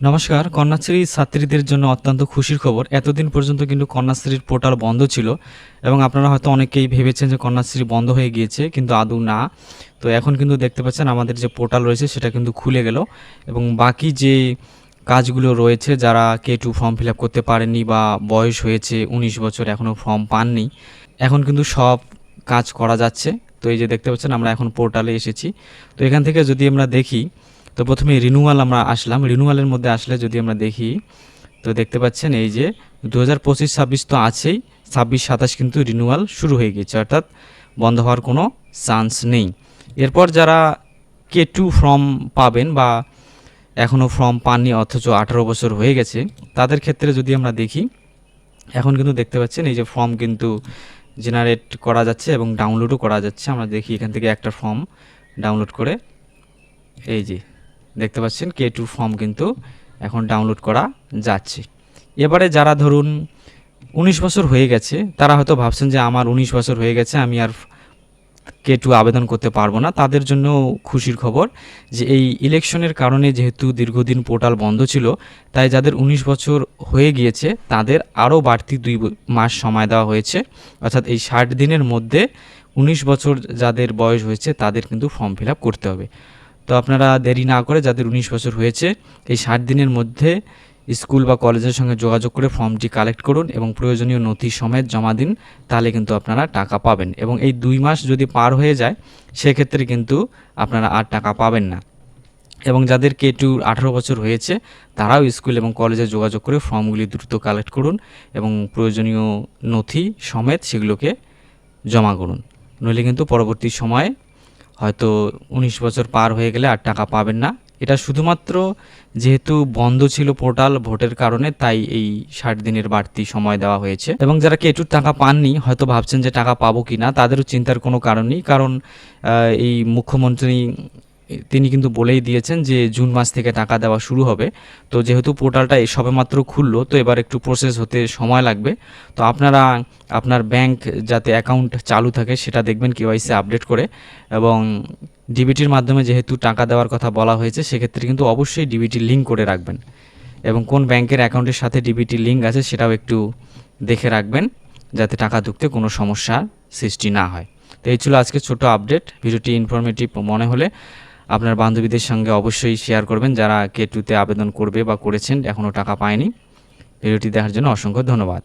নমস্কার। কন্যাশ্রী ছাত্রীদের জন্য অত্যন্ত খুশির খবর। এতদিন পর্যন্ত কিন্তু কন্যাশ্রীর পোর্টাল বন্ধ ছিল এবং আপনারা হয়তো অনেকেই ভেবেছেন যে কন্যাশ্রী বন্ধ হয়ে গিয়েছে, কিন্তু আদৌ না। তো এখন কিন্তু দেখতে পাচ্ছেন আমাদের যে পোর্টাল রয়েছে সেটা কিন্তু খুলে গেল এবং বাকি যে কাজগুলো রয়েছে, যারা K2 ফর্ম ফিল আপ করতে পারেননি বা বয়স হয়েছে ১৯ বছর এখনও ফর্ম পাননি, এখন কিন্তু সব কাজ করা যাচ্ছে। তো এই যে দেখতে পাচ্ছেন আমরা এখন পোর্টালে এসেছি। তো এখান থেকে যদি আমরা দেখি, তো প্রথমে রিনিউয়াল আমরা আসলাম। রিনিউয়ালের মধ্যে আসলে যদি আমরা দেখি, তো দেখতে পাচ্ছেন এই যে 2025-26 তো আছেই, 26-27 কিন্তু রিনিউয়াল শুরু হয়ে গেছে, অর্থাৎ বন্ধ হওয়ার কোনো চান্স নেই। এরপর যারা K2 ফর্ম পাবেন বা এখনও ফর্ম পাননি অথচ 18 বছর হয়ে গেছে, তাদের ক্ষেত্রে যদি আমরা দেখি, এখন কিন্তু দেখতে পাচ্ছেন এই যে ফর্ম কিন্তু জেনারেট করা যাচ্ছে এবং ডাউনলোডও করা যাচ্ছে। আমরা দেখি এখান থেকে একটা ফর্ম ডাউনলোড করে, এই যে দেখতে পাচ্ছেন K2 ফর্ম কিন্তু এখন ডাউনলোড করা যাচ্ছে। এবারে যারা ধরুন 19 বছর হয়ে গেছে, তারা হয়তো ভাবছেন যে আমার 19 বছর হয়ে গেছে, আমি আর K2 আবেদন করতে পারবো না। তাদের জন্য খুশির খবর যে এই ইলেকশনের কারণে যেহেতু দীর্ঘদিন পোর্টাল বন্ধ ছিল, তাই যাদের 19 বছর হয়ে গিয়েছে তাদের আরও বাড়তি 2 মাস সময় দেওয়া হয়েছে। অর্থাৎ এই 60 দিনের মধ্যে 19 বছর যাদের বয়স হয়েছে তাদের কিন্তু ফর্ম ফিল আপ করতে হবে। তো আপনারা দেরি না করে যাদের 19 বছর হয়েছে, এই 60 দিনের মধ্যে স্কুল বা কলেজের সঙ্গে যোগাযোগ করে ফর্মটি কালেক্ট করুন এবং প্রয়োজনীয় নথি সমেত জমা দিন, তাহলে কিন্তু আপনারা টাকা পাবেন। এবং এই 2 মাস যদি পার হয়ে যায়, সেক্ষেত্রে কিন্তু আপনারা আর টাকা পাবেন না। এবং যাদের K2 18 বছর হয়েছে, তারাও স্কুল এবং কলেজে যোগাযোগ করে ফর্মগুলি দ্রুত কালেক্ট করুন এবং প্রয়োজনীয় নথি সমেত সেগুলোকে জমা করুন। নইলে কিন্তু পরবর্তী সময়ে হয়তো 19 বছর পার হয়ে গেলে আর টাকা পাবেন না। এটা শুধুমাত্র যেহেতু বন্ধ ছিল পোর্টাল ভোটের কারণে, তাই এই 60 দিনের বাড়তি সময় দেওয়া হয়েছে। এবং যারা K2 টাকা পাননি, হয়তো ভাবছেন যে টাকা পাবো কি না, তাদেরও চিন্তার কোনো কারণ নেই। কারণ এই মুখ্যমন্ত্রী তিনি কিন্তু বলেই দিয়েছেন যে জুন মাস থেকে টাকা দেওয়া শুরু হবে। তো যেহেতু পোর্টালটা সবেমাত্র খুললো, তো এবার একটু প্রসেস হতে সময় লাগবে। তো আপনারা আপনার ব্যাংক যাতে অ্যাকাউন্ট চালু থাকে সেটা দেখবেন KYC আপডেট করে, এবং ডিবিটির মাধ্যমে যেহেতু টাকা দেওয়ার কথা বলা হয়েছে, সেক্ষেত্রে কিন্তু অবশ্যই ডিবিটি লিঙ্ক করে রাখবেন এবং কোন ব্যাংকের অ্যাকাউন্টের সাথে ডিবিটি লিঙ্ক আছে সেটাও একটু দেখে রাখবেন, যাতে টাকা ঢুকতে কোনো সমস্যার সৃষ্টি না হয়। তো এই ছিল আজকে ছোট আপডেট। ভিডিওটি ইনফরমেটিভ মনে হলে আপনার বান্ধবীদের সঙ্গে অবশ্যই শেয়ার করবেন, যারা K2 তে আবেদন করবে বা করেছেন এখনও টাকা পায়নি। ভিডিওটি দেখার জন্য অসংখ্য ধন্যবাদ।